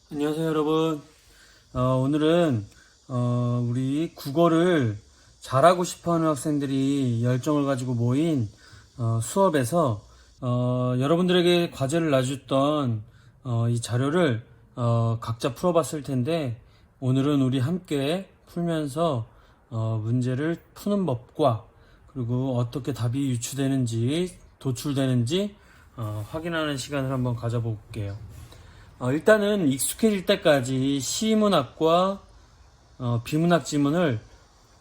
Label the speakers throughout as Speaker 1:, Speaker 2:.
Speaker 1: 안녕하세요, 여러분. 오늘은 우리 국어를 잘하고 싶어하는 학생들이 열정을 가지고 모인 수업에서 여러분들에게 과제를 놔줬던 이 자료를 각자 풀어봤을 텐데, 오늘은 우리 함께 풀면서 문제를 푸는 법과 그리고 어떻게 답이 유추되는지 도출되는지 확인하는 시간을 한번 가져볼게요. 일단은 익숙해질 때까지 시문학과 비문학 지문을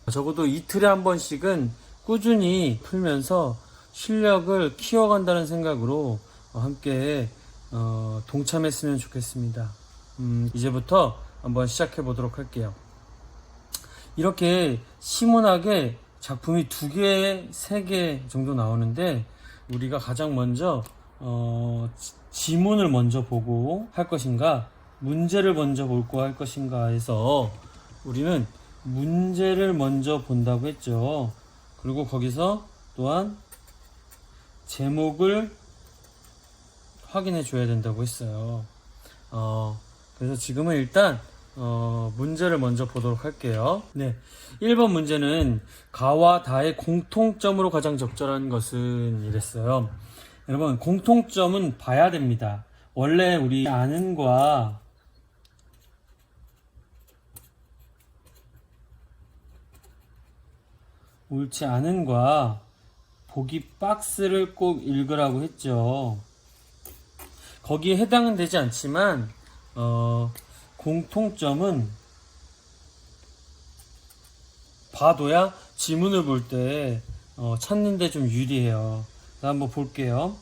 Speaker 1: 적어도 이틀에 한 번씩은 꾸준히 풀면서 실력을 키워간다는 생각으로 함께 동참했으면 좋겠습니다. 이제부터 한번 시작해 보도록 할게요. 이렇게 시문학에 작품이 2개, 3개 정도 나오는데, 우리가 가장 먼저 지문을 먼저 보고 할 것인가, 문제를 먼저 보고 할 것인가 해서 우리는 문제를 먼저 본다고 했죠. 그리고 거기서 또한 제목을 확인해 줘야 된다고 했어요. 그래서 지금은 일단 문제를 먼저 보도록 할게요. 네, 1번 문제는 가와 다의 공통점으로 가장 적절한 것은 이랬어요. 여러분, 공통점은 봐야 됩니다. 원래 우리 아는과 옳지 않은과 보기 박스를 꼭 읽으라고 했죠. 거기에 해당은 되지 않지만 공통점은 봐둬야 지문을 볼 때 찾는데 좀 유리해요. 한번 볼게요.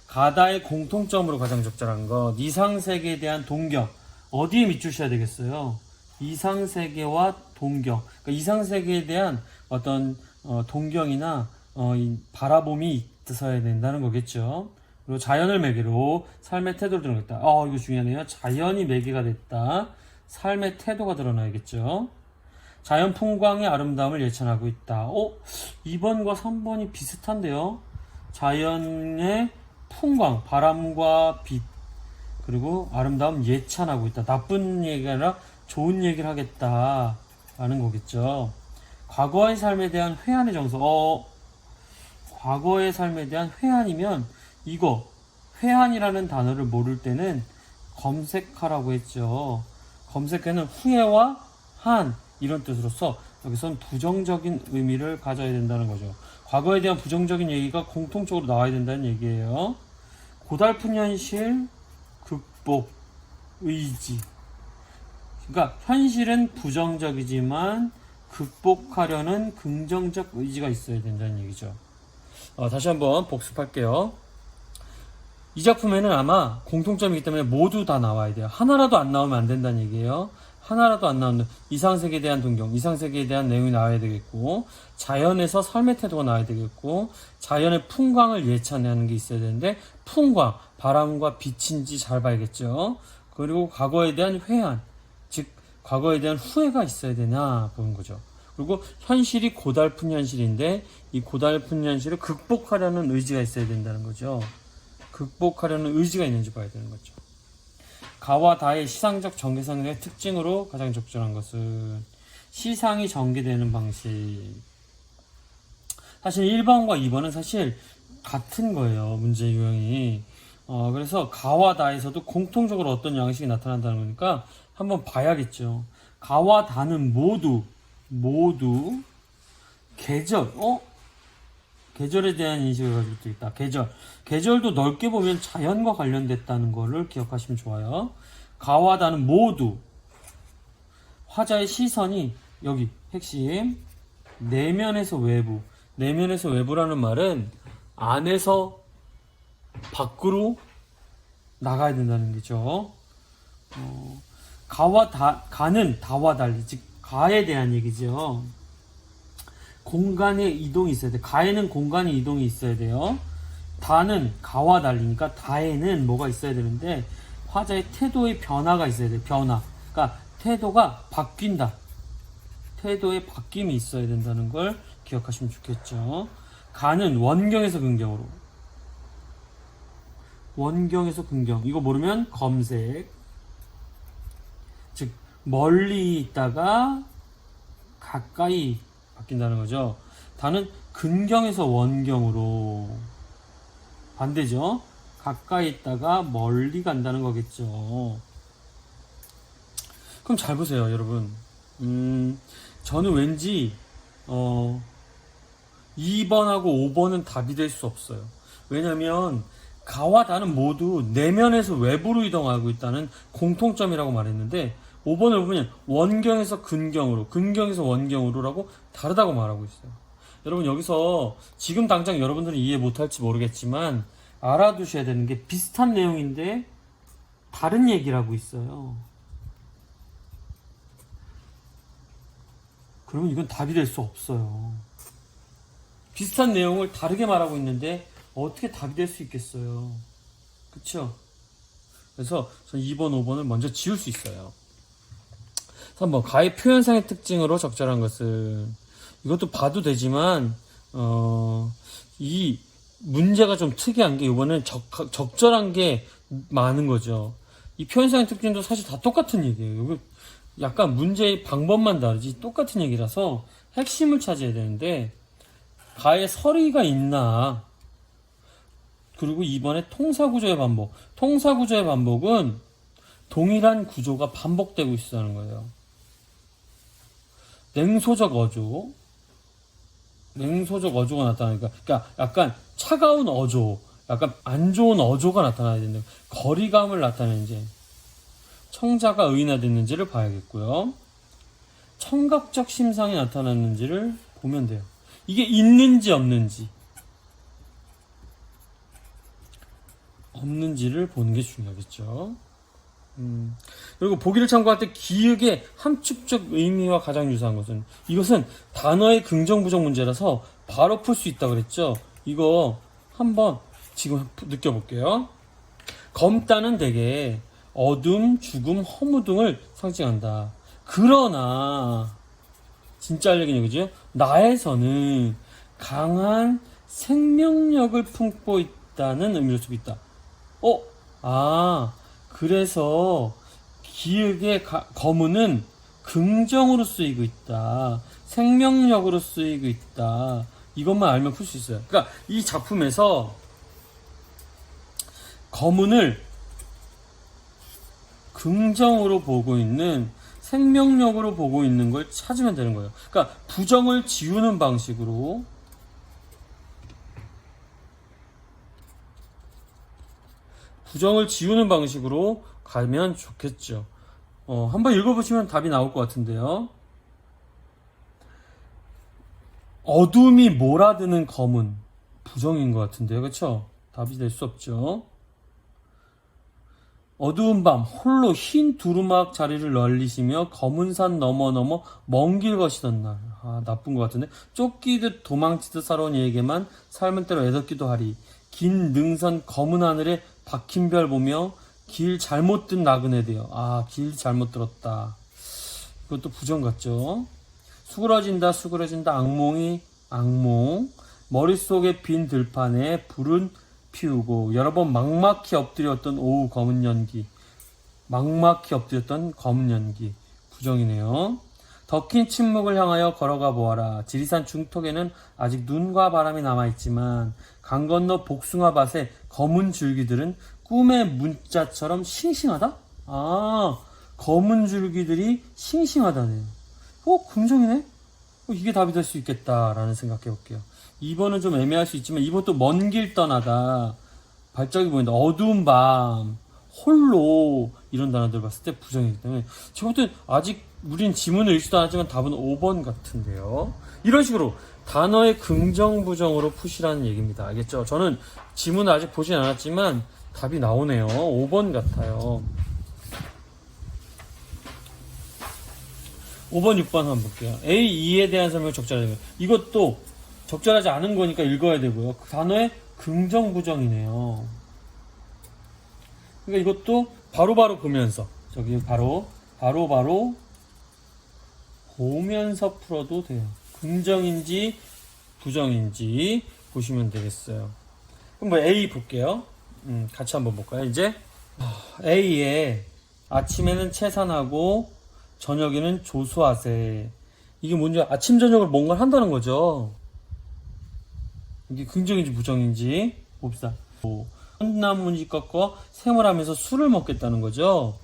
Speaker 1: 가다의 공통점으로 가장 적절한 것, 이상세계에 대한 동경. 어디에 밑주셔야 되겠어요? 이상세계와 동경. 그러니까 이상세계에 대한 어떤 동경이나 바라봄이 있어야 된다는 거겠죠. 그리고 자연을 매개로 삶의 태도를 드러냈다. 이거 중요하네요. 자연이 매개가 됐다. 삶의 태도가 드러나야겠죠. 자연 풍광의 아름다움을 예찬하고 있다. 2번과 3번이 비슷한데요. 자연의 풍광, 바람과 빛, 그리고 아름다움 예찬하고 있다. 나쁜 얘기가 아니라 좋은 얘기를 하겠다 라는 거겠죠. 과거의 삶에 대한 회한의 정서. 과거의 삶에 대한 회한이면, 이거 회한이라는 단어를 모를 때는 검색하라고 했죠. 검색에는 후회와 한 이런 뜻으로서 여기서는 부정적인 의미를 가져야 된다는 거죠. 과거에 대한 부정적인 얘기가 공통적으로 나와야 된다는 얘기예요. 고달픈 현실, 극복, 의지. 그러니까 현실은 부정적이지만 극복하려는 긍정적 의지가 있어야 된다는 얘기죠. 다시 한번 복습할게요. 이 작품에는 아마 공통점이기 때문에 모두 다 나와야 돼요. 하나라도 안 나오면 안 된다는 얘기예요. 하나라도 안 나오는, 이상세계에 대한 동경, 이상세계에 대한 내용이 나와야 되겠고, 자연에서 삶의 태도가 나와야 되겠고, 자연의 풍광을 예찬하는 게 있어야 되는데, 풍광, 바람과 빛인지 잘 봐야겠죠. 그리고 과거에 대한 회한, 즉 과거에 대한 후회가 있어야 되나 보는 거죠. 그리고 현실이 고달픈 현실인데, 이 고달픈 현실을 극복하려는 의지가 있어야 된다는 거죠. 극복하려는 의지가 있는지 봐야 되는 거죠. 가와 다의 시상적 전개성의 특징으로 가장 적절한 것은 시상이 전개되는 방식. 사실 1번과 2번은 사실 같은 거예요. 문제 유형이. 그래서 가와 다에서도 공통적으로 어떤 양식이 나타난다는 거니까 한번 봐야겠죠. 가와 다는 모두 계절, 계절에 대한 인식을 가지고 있다. 계절도 넓게 보면 자연과 관련됐다는 거를 기억하시면 좋아요. 가와 다는 모두. 화자의 시선이 여기 핵심. 내면에서 외부. 내면에서 외부라는 말은 안에서 밖으로 나가야 된다는 거죠. 가는 다와 달리, 즉 가에 대한 얘기죠. 공간의 이동이 있어야 돼. 가에는 공간의 이동이 있어야 돼요. 다는 가와 달리니까 다에는 뭐가 있어야 되는데, 화자의 태도의 변화가 있어야 돼. 변화. 그러니까 태도가 바뀐다. 태도의 바뀜이 있어야 된다는 걸 기억하시면 좋겠죠. 가는 원경에서 긍정으로. 원경에서 긍정. 이거 모르면 검색. 멀리 있다가 가까이 바뀐다는 거죠. 다는 근경에서 원경으로 반대죠. 가까이 있다가 멀리 간다는 거겠죠. 그럼 잘 보세요, 여러분. 저는 왠지 2번하고 5번은 답이 될 수 없어요. 왜냐면 가와 다는 모두 내면에서 외부로 이동하고 있다는 공통점이라고 말했는데 5번을 보면 원경에서 근경으로, 근경에서 원경으로라고 다르다고 말하고 있어요. 여러분 여기서 지금 당장 여러분들은 이해 못할지 모르겠지만 알아두셔야 되는 게 비슷한 내용인데 다른 얘기를 하고 있어요. 그러면 이건 답이 될 수 없어요. 비슷한 내용을 다르게 말하고 있는데 어떻게 답이 될 수 있겠어요? 그쵸? 그래서 전 2번, 5번을 먼저 지울 수 있어요. 3번 가의 표현상의 특징으로 적절한 것을 이것도 봐도 되지만 이 문제가 좀 특이한 게 이번엔 적절한 게 많은 거죠. 이 표현상의 특징도 사실 다 똑같은 얘기예요. 여기 약간 문제의 방법만 다르지 똑같은 얘기라서 핵심을 찾아야 되는데 가에 서리가 있나, 그리고 이번에 통사구조의 반복. 통사구조의 반복은 동일한 구조가 반복되고 있다는 거예요. 냉소적 어조, 냉소적 어조가 나타나니까, 그러니까 약간 차가운 어조, 약간 안 좋은 어조가 나타나야 된다. 거리감을 나타내는지, 청자가 의인화됐는지를 봐야겠고요. 청각적 심상이 나타났는지를 보면 돼요. 이게 있는지 없는지를 보는 게 중요하겠죠. 그리고 보기를 참고할 때 기역의 함축적 의미와 가장 유사한 것은, 이것은 단어의 긍정 부정 문제라서 바로 풀 수 있다고 그랬죠. 이거 한번 지금 느껴볼게요. 검다는 대개 어둠, 죽음, 허무 등을 상징한다. 그러나 진짜 알려긴 얘기죠. 나에서는 강한 생명력을 품고 있다는 의미로 쓰고 있다. 그래서 기역의 거문은 긍정으로 쓰이고 있다. 생명력으로 쓰이고 있다. 이것만 알면 풀 수 있어요. 그러니까 이 작품에서 거문을 긍정으로 보고 있는, 생명력으로 보고 있는 걸 찾으면 되는 거예요. 그러니까 부정을 지우는 방식으로 가면 좋겠죠. 한번 읽어보시면 답이 나올 것 같은데요. 어둠이 몰아드는 검은 부정인 것 같은데요. 그렇죠? 답이 될 수 없죠. 어두운 밤 홀로 흰 두루마기 자리를 널리시며 검은 산 넘어 먼 길 거시던 날. 나쁜 것 같은데. 쫓기듯 도망치듯 살아온 이에게만 삶은 때로 애석기도 하리. 긴 능선 검은 하늘에 박힌 별 보며 길 잘못 든 나그네 되어. 길 잘못 들었다. 이것도 부정 같죠. 수그러진다 악몽. 머릿속에 빈 들판에 불은 피우고 여러 번 막막히 엎드렸던 오후 검은 연기. 부정이네요. 덕힌 침묵을 향하여 걸어가 보아라. 지리산 중턱에는 아직 눈과 바람이 남아있지만 강 건너 복숭아밭의 검은 줄기들은 꿈의 문자처럼 싱싱하다? 검은 줄기들이 싱싱하다네요. 긍정이네? 이게 답이 될 수 있겠다라는 생각해 볼게요. 2번은 좀 애매할 수 있지만 2번도 먼 길 떠나다, 발작이 보인다, 어두운 밤, 홀로, 이런 단어들 봤을 때 부정이기 때문에 제가 볼 때 아직 우린 지문을 읽지도 않았지만 답은 5번 같은데요. 이런 식으로 단어의 긍정 부정으로 푸시라는 얘기입니다. 알겠죠? 저는 지문을 아직 보진 않았지만 답이 나오네요. 5번 같아요. 5번, 6번 한번 볼게요. A2에 대한 설명을 적절하게. 이것도 적절하지 않은 거니까 읽어야 되고요. 그 단어의 긍정 부정이네요. 그러니까 이것도 바로바로 보면서, 바로바로 보면서 풀어도 돼요. 긍정인지 부정인지 보시면 되겠어요. 그럼 A 볼게요. 같이 한번 볼까요? 이제 A에 아침에는 채산하고 저녁에는 조수하세. 이게 뭔지 아침 저녁을 뭔가를 한다는 거죠. 이게 긍정인지 부정인지 봅시다. 혼나무니 꺾어 생활하면서 술을 먹겠다는 거죠.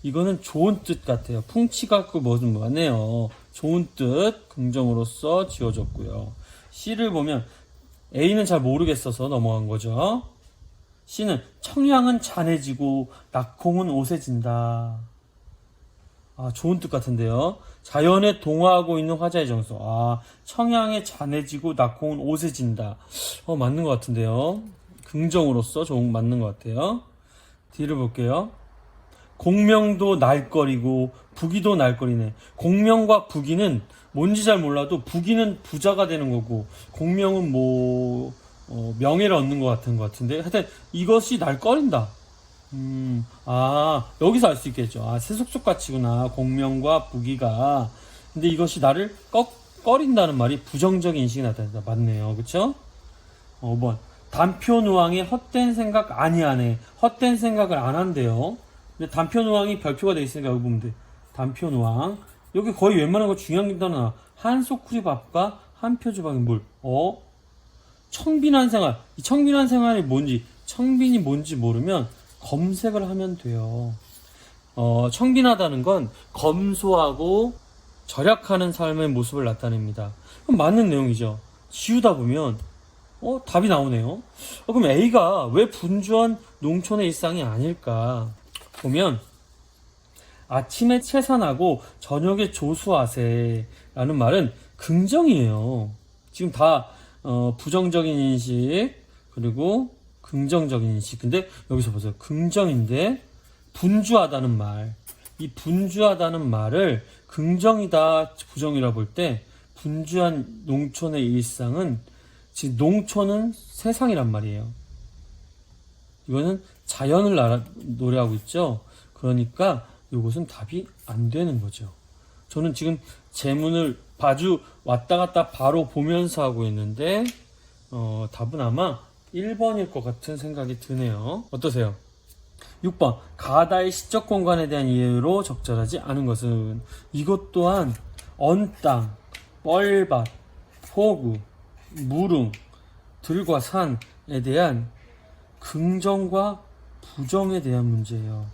Speaker 1: 이거는 좋은 뜻 같아요. 풍치 같고 뭐든 뭐네요. 좋은 뜻 긍정으로서 지어졌고요. C를 보면 A는 잘 모르겠어서 넘어간 거죠. C는 청양은 잔해지고 낙홍은 오세진다. 아, 좋은 뜻 같은데요. 자연에 동화하고 있는 화자의 정서. 아, 청양에 잔해지고 낙홍은 오세진다. 맞는 것 같은데요. 긍정으로서 맞는 것 같아요. D를 볼게요. 공명도 날거리고 부귀도 날거리네. 공명과 부귀는 뭔지 잘 몰라도 부귀는 부자가 되는 거고 공명은 명예를 얻는 것 같은데 하여튼 이것이 날거린다. 여기서 알 수 있겠죠. 세속적 가치구나. 공명과 부귀가. 근데 이것이 나를 꺼린다는 말이 부정적인 인식이 나타난다. 맞네요. 그쵸? 5번. 단표노왕의 헛된 생각 아니하네. 헛된 생각을 안 한대요. 근데 단표노왕이 별표가 돼 있으니까 여기 보면 돼. 단표노왕. 여기 거의 웬만한 거 중요한 단어. 한소쿠리 밥과 한 표주박인 물. 청빈한 생활. 이 청빈한 생활이 뭔지, 청빈이 뭔지 모르면 검색을 하면 돼요. 청빈하다는 건 검소하고 절약하는 삶의 모습을 나타냅니다. 그럼 맞는 내용이죠. 지우다 보면 답이 나오네요. 그럼 A가 왜 분주한 농촌의 일상이 아닐까? 보면 아침에 채산하고 저녁에 조수하세 라는 말은 긍정이에요. 지금 다 부정적인 인식 그리고 긍정적인 인식. 근데 여기서 보세요. 긍정인데 분주하다는 말. 이 분주하다는 말을 긍정이다 부정이라 볼 때 분주한 농촌의 일상은 지금 농촌은 세상이란 말이에요. 이거는 자연을 노래하고 있죠. 그러니까 이것은 답이 안 되는 거죠. 저는 지금 제문을 아주 왔다 갔다 바로 보면서 하고 있는데 답은 아마 1번일 것 같은 생각이 드네요. 어떠세요? 6번. 가다의 시적 공간에 대한 이해로 적절하지 않은 것은 이것 또한 언땅, 뻘밭, 포구, 무릉, 들과 산에 대한 긍정과 부정에 대한 문제예요.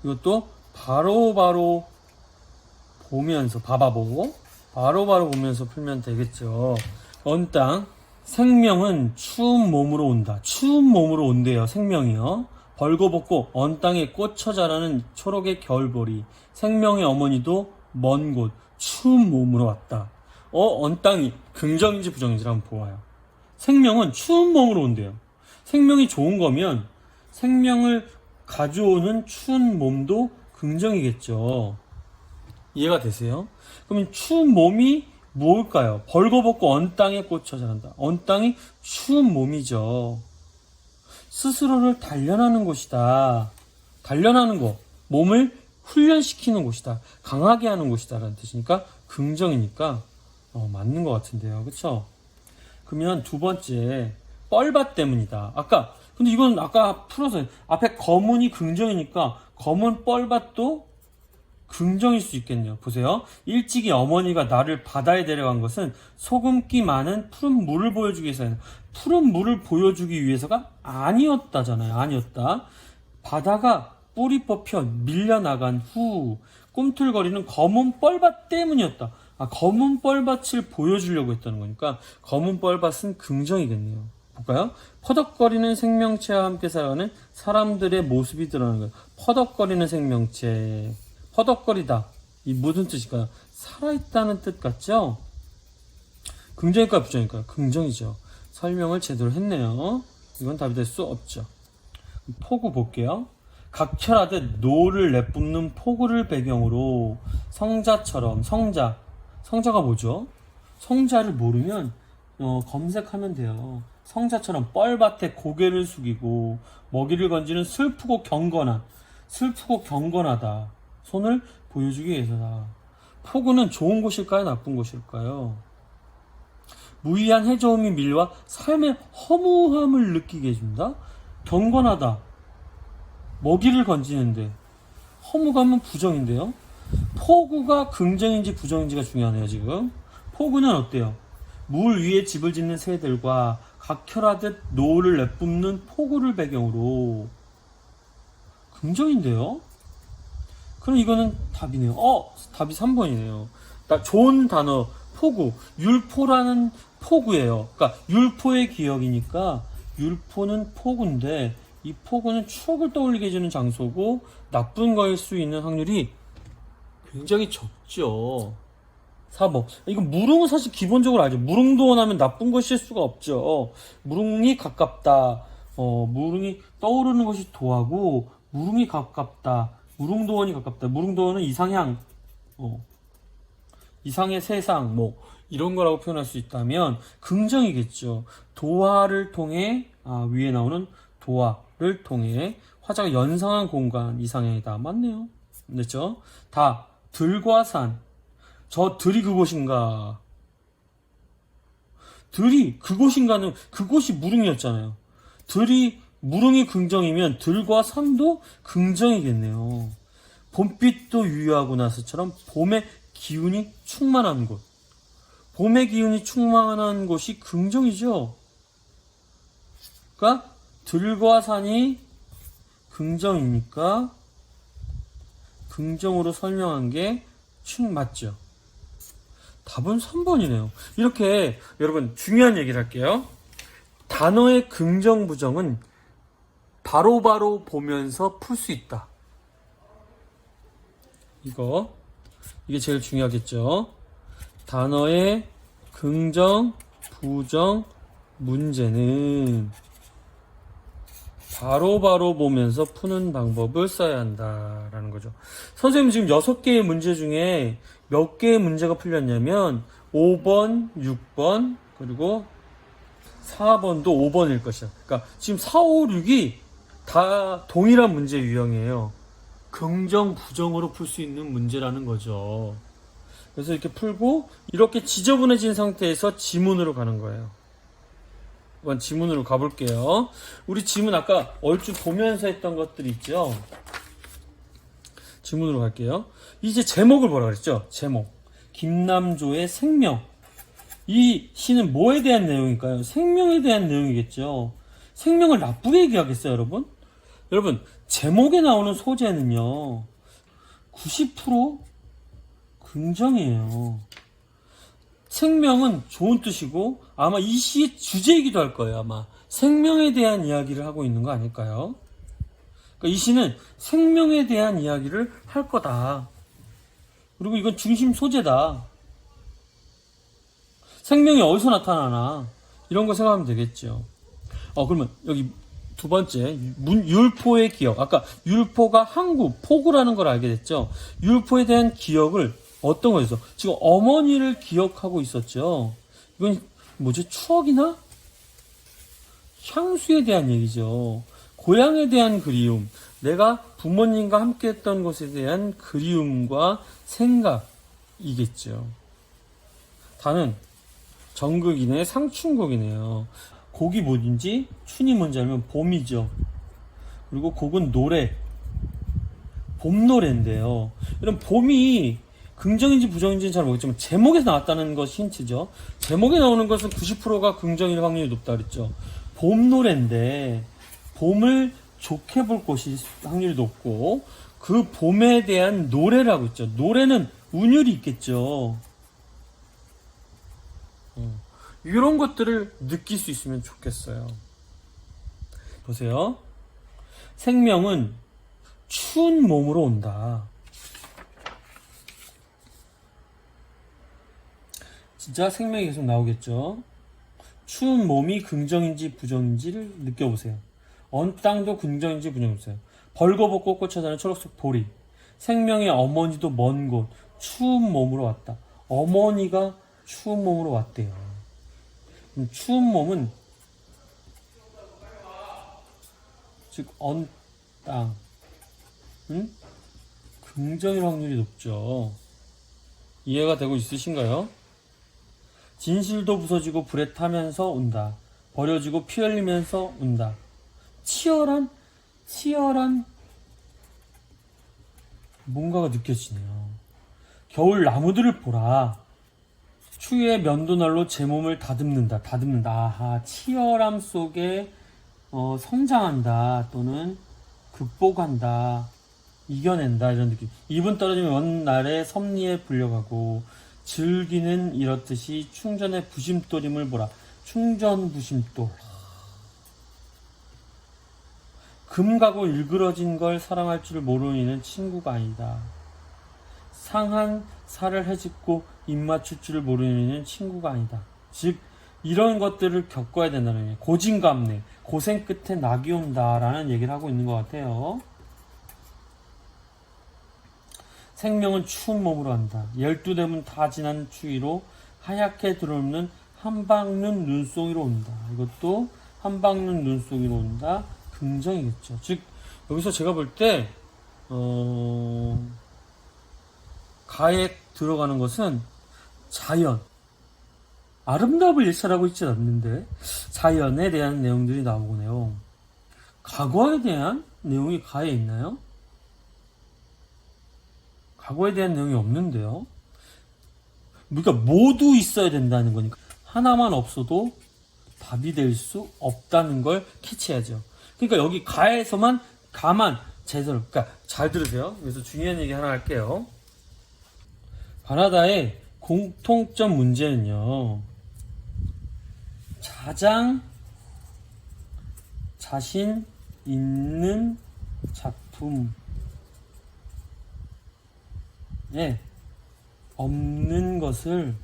Speaker 1: 이것도 바로바로 보면서 바로바로 보면서 풀면 되겠죠. 언땅. 생명은 추운 몸으로 온다. 추운 몸으로 온대요. 생명이요. 벌거벗고 언 땅에 꽂혀 자라는 초록의 겨울보리. 생명의 어머니도 먼 곳 추운 몸으로 왔다. 언 땅이 긍정인지 부정인지 한번 보아요. 생명은 추운 몸으로 온대요. 생명이 좋은 거면 생명을 가져오는 추운 몸도 긍정이겠죠. 이해가 되세요? 그러면 추운 몸이 뭘까요? 벌거벗고 언 땅에 꽂혀 자란다. 언 땅이 추운 몸이죠. 스스로를 단련하는 곳이다. 단련하는 곳. 몸을 훈련시키는 곳이다. 강하게 하는 곳이다. 라는 뜻이니까 긍정이니까 맞는 것 같은데요. 그쵸? 그러면 두 번째 뻘밭 때문이다. 근데 이건 아까 풀어서 앞에 검은이 긍정이니까 검은 뻘밭도 긍정일 수 있겠네요. 보세요. 일찍이 어머니가 나를 바다에 데려간 것은 소금기 많은 푸른 물을 보여주기 위해서는 푸른 물을 보여주기 위해서가 아니었다잖아요. 아니었다. 바다가 뿌리 뽑혀 밀려나간 후 꿈틀거리는 검은 뻘밭 때문이었다. 검은 뻘밭을 보여주려고 했다는 거니까 검은 뻘밭은 긍정이겠네요. 볼까요? 퍼덕거리는 생명체와 함께 살아가는 사람들의 모습이 드러나는 거예요. 퍼덕거리는 생명체. 퍼덕거리다. 이 무슨 뜻일까요? 살아있다는 뜻 같죠? 긍정일까요? 부정일까요? 긍정이죠. 설명을 제대로 했네요. 이건 답이 될 수 없죠. 포구 볼게요. 각철하듯 노를 내뿜는 포구를 배경으로 성자처럼 성자가 뭐죠? 성자를 모르면 검색하면 돼요. 성자처럼 뻘밭에 고개를 숙이고 먹이를 건지는 슬프고 경건하다. 손을 보여주기 위해서다. 포구는 좋은 곳일까요? 나쁜 곳일까요? 무의한 해저음이 밀려와 삶의 허무함을 느끼게 해준다? 경건하다. 먹이를 건지는데 허무감은 부정인데요. 포구가 긍정인지 부정인지가 중요하네요. 지금 포구는 어때요? 물 위에 집을 짓는 새들과 각혈하듯 노을을 내뿜는 폭우를 배경으로 긍정인데요? 그럼 이거는 답이네요. 답이 3번이네요. 좋은 단어 폭우. 율포라는 폭우예요. 그러니까 율포의 기억이니까 율포는 폭우인데 이 폭우는 추억을 떠올리게 해주는 장소고 나쁜 거일 수 있는 확률이 굉장히 적죠. 4번. 이거 무릉은 사실 기본적으로 알죠. 무릉도원 하면 나쁜 것일 수가 없죠. 무릉이 가깝다. 무릉이 떠오르는 것이 도하고 무릉이 가깝다. 무릉도원이 가깝다. 무릉도원은 이상향, 이상의 세상, 이런 거라고 표현할 수 있다면 긍정이겠죠. 도화를 통해 위에 나오는 도화를 통해 화자가 연상한 공간 이상향이다. 맞네요. 됐죠? 다 들과 산. 저 들이 그곳인가? 들이 그곳인가는 그곳이 무릉이었잖아요. 무릉이 긍정이면 들과 산도 긍정이겠네요. 봄빛도 유유하고 나서처럼 봄의 기운이 충만한 곳. 봄의 기운이 충만한 곳이 긍정이죠. 그러니까 들과 산이 긍정이니까 긍정으로 설명한 게 맞죠. 답은 3번이네요. 이렇게 여러분 중요한 얘기를 할게요. 단어의 긍정 부정은 바로바로 보면서 풀 수 있다. 이게 제일 중요하겠죠. 단어의 긍정 부정 문제는 바로바로 보면서 푸는 방법을 써야 한다라는 거죠. 선생님 지금 6개의 문제 중에 몇 개의 문제가 풀렸냐면 5번, 6번, 그리고 4번도 5번일 것이야. 그러니까 지금 4, 5, 6이 다 동일한 문제 유형이에요. 긍정, 부정으로 풀 수 있는 문제라는 거죠. 그래서 이렇게 풀고 이렇게 지저분해진 상태에서 지문으로 가는 거예요. 한번 지문으로 가볼게요. 우리 지문 아까 얼추 보면서 했던 것들 있죠? 지문으로 갈게요. 이제 제목을 보라 그랬죠? 제목. 김남조의 생명. 이 시는 뭐에 대한 내용일까요? 생명에 대한 내용이겠죠. 생명을 나쁘게 얘기하겠어요, 여러분? 여러분, 제목에 나오는 소재는요, 90% 긍정이에요. 생명은 좋은 뜻이고, 아마 이 시의 주제이기도 할 거예요, 아마. 생명에 대한 이야기를 하고 있는 거 아닐까요? 그러니까 이 시는 생명에 대한 이야기를 할 거다. 그리고 이건 중심 소재다. 생명이 어디서 나타나나 이런 거 생각하면 되겠죠. 그러면 여기 두 번째 율포의 기억. 아까 율포가 항구, 포구라는 걸 알게 됐죠. 율포에 대한 기억을 어떤 거였어? 지금 어머니를 기억하고 있었죠. 이건 뭐지? 추억이나 향수에 대한 얘기죠. 고향에 대한 그리움. 내가 부모님과 함께 했던 것에 대한 그리움과 생각이겠죠. 다는 정극이네, 상춘곡이네요. 곡이 뭐든지 춘이 뭔지 알면 봄이죠. 그리고 곡은 노래, 봄 노래인데요. 이런 봄이 긍정인지 부정인지는 잘 모르겠지만 제목에서 나왔다는 것이 힌트죠. 제목에 나오는 것은 90%가 긍정일 확률이 높다 그랬죠. 봄 노래인데 봄을 좋게 볼 것이 확률이 높고 그 봄에 대한 노래라고 있죠. 노래는 운율이 있겠죠. 이런 것들을 느낄 수 있으면 좋겠어요. 보세요. 생명은 추운 몸으로 온다. 진짜 생명이 계속 나오겠죠. 추운 몸이 긍정인지 부정인지를 느껴보세요. 언 땅도 긍정인지 부정인지. 벌거벗고 꽂혀다니는 초록색 보리. 생명의 어머니도 먼 곳 추운 몸으로 왔다. 어머니가 추운 몸으로 왔대요. 추운 몸은 즉 언 땅 긍정일 확률이 높죠. 이해가 되고 있으신가요? 진실도 부서지고 불에 타면서 온다. 버려지고 피 흘리면서 온다. 치열한 뭔가가 느껴지네요. 겨울 나무들을 보라. 추위의 면도날로 제 몸을 다듬는다. 아하, 치열함 속에 성장한다. 또는 극복한다. 이겨낸다. 이런 느낌. 이분 떨어지면 먼 날의 섭리에 불려가고 즐기는 이렇듯이 충전의 부심돌임을 보라. 충전 부심돌. 금가고 일그러진 걸 사랑할 줄 모르는 이는 친구가 아니다. 상한 살을 헤집고 입 맞출 줄 모르는 이는 친구가 아니다. 즉 이런 것들을 겪어야 된다는 얘기예요. 고진감래, 고생 끝에 낙이 온다라는 얘기를 하고 있는 것 같아요. 생명은 추운 몸으로 한다. 12대문 다 지난 추위로 하얗게 들어오는 한방눈 눈송이로 온다. 이것도 한방눈 눈송이로 온다. 긍정이겠죠. 즉 여기서 제가 볼 때 가에 들어가는 것은 자연, 아름다움을 예찰하고 있지 않는데 자연에 대한 내용들이 나오네요. 과거에 대한 내용이 가에 있나요? 과거에 대한 내용이 없는데요. 그러니까 모두 있어야 된다는 거니까 하나만 없어도 답이 될 수 없다는 걸 캐치해야죠. 그러니까 여기 가에서만 가만 제대로, 그러니까 잘 들으세요. 그래서 중요한 얘기 하나 할게요. 가나다의 공통점 문제는요, 가장 자신 있는 작품에 없는 것을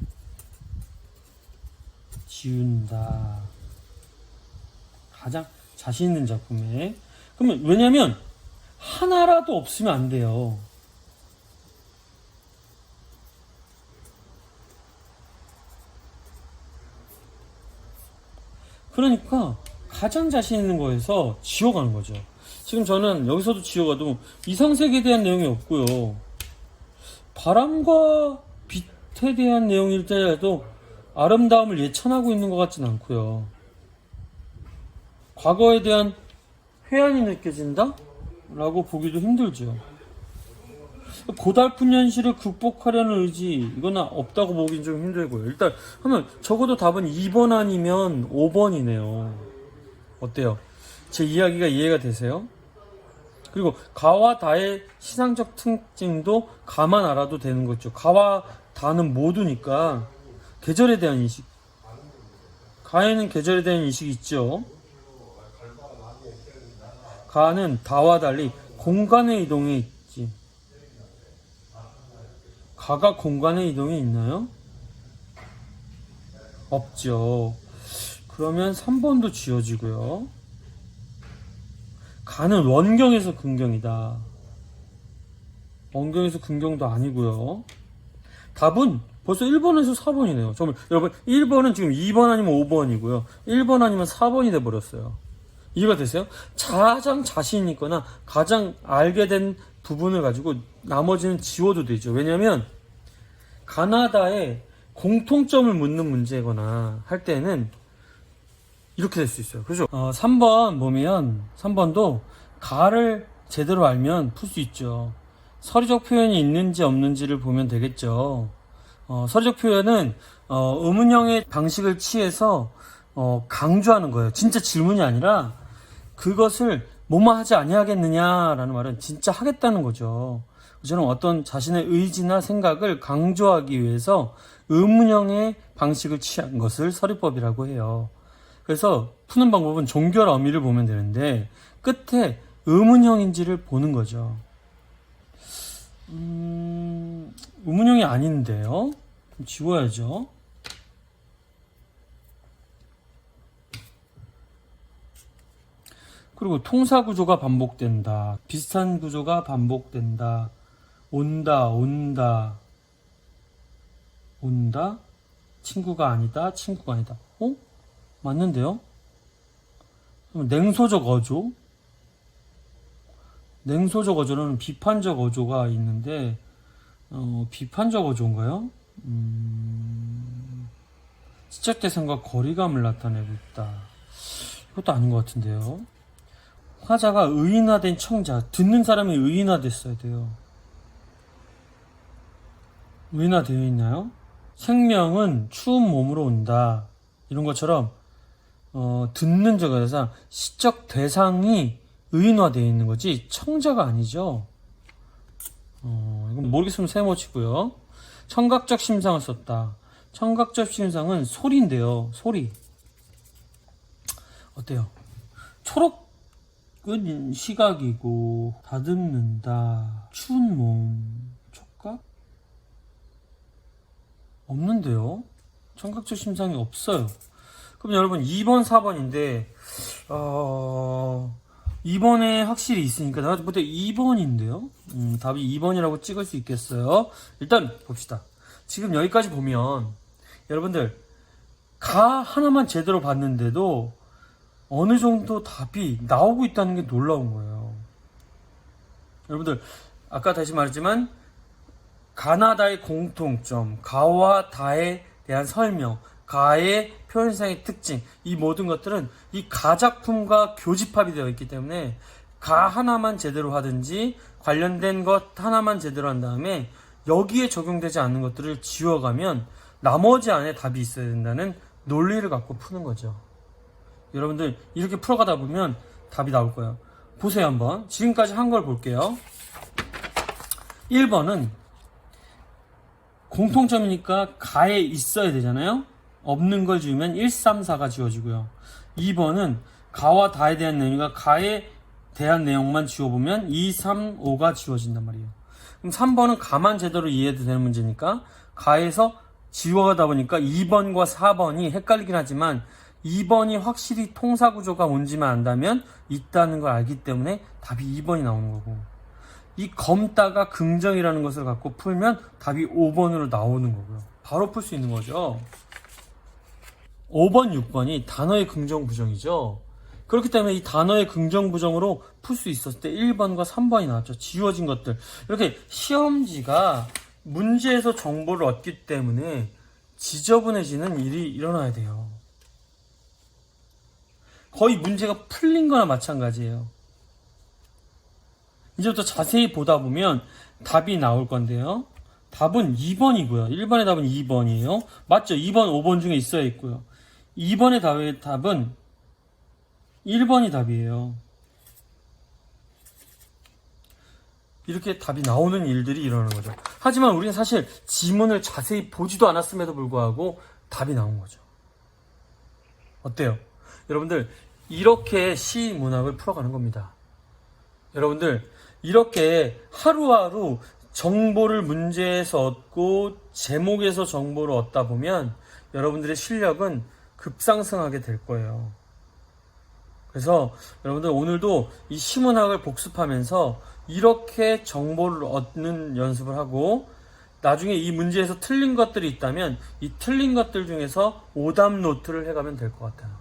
Speaker 1: 지운다. 가장 자신 있는 작품에. 그러면 왜냐면 하나라도 없으면 안 돼요. 그러니까 가장 자신 있는 거에서 지워가는 거죠. 지금 저는 여기서도 지워가도 이상세계에 대한 내용이 없고요. 바람과 빛에 대한 내용일 때라도 아름다움을 예찬하고 있는 것 같진 않고요. 과거에 대한 회한이 느껴진다? 라고 보기도 힘들죠. 고달픈 현실을 극복하려는 의지, 이거는 없다고 보긴 좀 힘들고요. 일단 하면 적어도 답은 2번 아니면 5번이네요. 어때요? 제 이야기가 이해가 되세요? 그리고 가와 다의 시상적 특징도 가만 알아도 되는 거죠. 가와 다는 모두니까 계절에 대한 인식, 가에는 계절에 대한 인식이 있죠. 가는 다와 달리 공간의 이동이 있지. 가가 공간의 이동이 있나요? 없죠. 그러면 3번도 지워지고요. 가는 원경에서 근경이다. 원경에서 근경도 아니고요. 답은 벌써 1번에서 4번이네요. 정말 여러분 1번은 지금 2번 아니면 5번이고요. 1번 아니면 4번이 돼버렸어요. 이해가 되세요? 가장 자신 있거나 가장 알게 된 부분을 가지고 나머지는 지워도 되죠. 왜냐하면 가나다의 공통점을 묻는 문제거나 할 때는 이렇게 될 수 있어요. 그렇죠? 3번 보면 3번도 가를 제대로 알면 풀 수 있죠. 서리적 표현이 있는지 없는지를 보면 되겠죠. 서리적 표현은 의문형의 방식을 취해서 강조하는 거예요. 진짜 질문이 아니라 그것을 뭐만 하지 아니하겠느냐라는 말은 진짜 하겠다는 거죠. 저는 어떤 자신의 의지나 생각을 강조하기 위해서 의문형의 방식을 취한 것을 서리법이라고 해요. 그래서 푸는 방법은 종결 어미를 보면 되는데 끝에 의문형인지를 보는 거죠. 의문형이 아닌데요. 그럼 지워야죠. 그리고 통사 구조가 반복된다. 비슷한 구조가 반복된다. 온다. 친구가 아니다. 맞는데요? 냉소적 어조. 냉소적 어조는 비판적 어조가 있는데, 비판적 어조인가요? 지적 대상과 거리감을 나타내고 있다. 이것도 아닌 것 같은데요. 화자가 의인화된 청자, 듣는 사람이 의인화됐어야 돼요. 의나 되어 있나요? 생명은 추운 몸으로 온다. 이런 것처럼 듣는 적에서 시적 대상이 의인화되어 있는 거지 청자가 아니죠. 이건 모르겠으면 세모치고요. 청각적 심상을 썼다. 청각적 심상은 소리인데요. 소리. 어때요? 초록은 시각이고 다듬는다. 추운 몸. 촉각? 없는데요. 청각적 심상이 없어요. 그럼 여러분 2번, 4번인데 2번에 확실히 있으니까 내가 볼 때 2번인데요. 답이 2번이라고 찍을 수 있겠어요. 일단 봅시다. 지금 여기까지 보면 여러분들 가 하나만 제대로 봤는데도 어느 정도 답이 나오고 있다는 게 놀라운 거예요. 여러분들 아까 다시 말했지만 가나다의 공통점, 가와 다에 대한 설명, 가의 표현상의 특징, 이 모든 것들은 이 가작품과 교집합이 되어 있기 때문에 가 하나만 제대로 하든지 관련된 것 하나만 제대로 한 다음에 여기에 적용되지 않는 것들을 지워가면 나머지 안에 답이 있어야 된다는 논리를 갖고 푸는 거죠. 여러분들 이렇게 풀어가다 보면 답이 나올 거예요. 보세요 한번. 지금까지 한 걸 볼게요. 1번은 공통점이니까 가에 있어야 되잖아요. 없는 걸 지우면 1, 3, 4가 지워지고요. 2번은 가와 다에 대한 내용이니까 가에 대한 내용만 지워보면 2, 3, 5가 지워진단 말이에요. 그럼 3번은 가만 제대로 이해해도 되는 문제니까 가에서 지워가다 보니까 2번과 4번이 헷갈리긴 하지만 2번이 확실히 통사구조가 뭔지만 안다면 있다는 걸 알기 때문에 답이 2번이 나오는 거고, 이 검다가 긍정이라는 것을 갖고 풀면 답이 5번으로 나오는 거고요. 바로 풀 수 있는 거죠. 5번, 6번이 단어의 긍정, 부정이죠. 그렇기 때문에 이 단어의 긍정, 부정으로 풀 수 있었을 때 1번과 3번이 나왔죠. 지워진 것들. 이렇게 시험지가 문제에서 정보를 얻기 때문에 지저분해지는 일이 일어나야 돼요. 거의 문제가 풀린 거나 마찬가지예요. 이제부터 자세히 보다 보면 답이 나올 건데요. 답은 2번이고요. 1번의 답은 2번이에요. 맞죠? 2번, 5번 중에 있어야 있고요. 2번의 답은 1번이 답이에요. 이렇게 답이 나오는 일들이 일어나는 거죠. 하지만 우리는 사실 지문을 자세히 보지도 않았음에도 불구하고 답이 나온 거죠. 어때요? 여러분들 이렇게 시 문학을 풀어가는 겁니다. 여러분들 이렇게 하루하루 정보를 문제에서 얻고 제목에서 정보를 얻다 보면 여러분들의 실력은 급상승하게 될 거예요. 그래서 여러분들 오늘도 이 시문학을 복습하면서 이렇게 정보를 얻는 연습을 하고, 나중에 이 문제에서 틀린 것들이 있다면 이 틀린 것들 중에서 오답 노트를 해가면 될 것 같아요.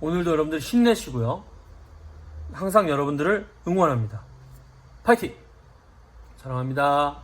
Speaker 1: 오늘도 여러분들 힘내시고요. 항상 여러분들을 응원합니다. 파이팅! 사랑합니다.